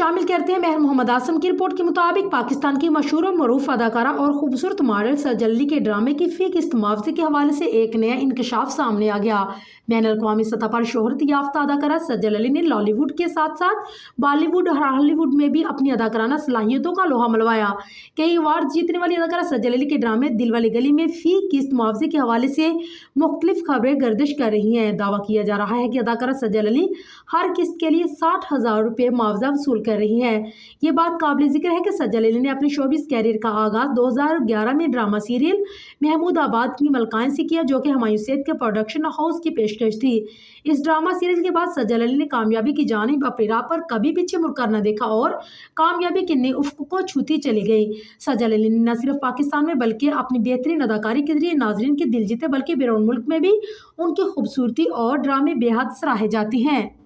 शामिल करते हैं। महर मोहम्मद आसम की रिपोर्ट के मुताबिक पाकिस्तान की मशहूर और मरूफ अदाकारा और खूबसूरत मॉडल सजल अली के ड्रामे की फी किस्त मुआवजे के हवाले से एक नया इंकशाफ सामने आ गया। बैनुल-अक़वामी सतह पर शोहरत याफ्ता अदाकारा सजल अली ने लॉलीवुड के साथ साथ बॉलीवुड और हॉलीवुड में भी अपनी अदाकाराना सलाहियतों का लोहा मनवाया। कई अवार्ड जीतने वाली अदाकारा सजल अली के ड्रामे दिल वाली गली में फी किस्त मुआवजे के हवाले से मुख्तलिफ खबरें गर्दिश कर रही हैं। दावा किया जा रहा है कि अदाकारा सजल अली हर किस्त के लिए 60,000 रुपये मुआवजा वसूल कर रही है। ये बात काबिल जिक्र है कि सजल अली ने अपने शोबिस कैरियर का आगाज 2011 में ड्रामा सीरियल महमूदाबाद की मलकान से किया, जो कि हुमायूं सैयद के प्रोडक्शन हाउस की पेशकश थी। इस ड्रामा सीरियल के बाद सजल अली ने कामयाबी की जानिब अपनी राह पर कभी पीछे मुड़कर न देखा और कामयाबी के नए उफ़्क़ को छूती चली गई। सजल अली ने न सिर्फ पाकिस्तान में बल्कि अपनी बेहतरीन अदाकारी के जरिए नाजरीन के दिल जीते, बल्कि बैरून मुल्क में भी उनकी खूबसूरती और ड्रामे बेहद सराहे जाते हैं।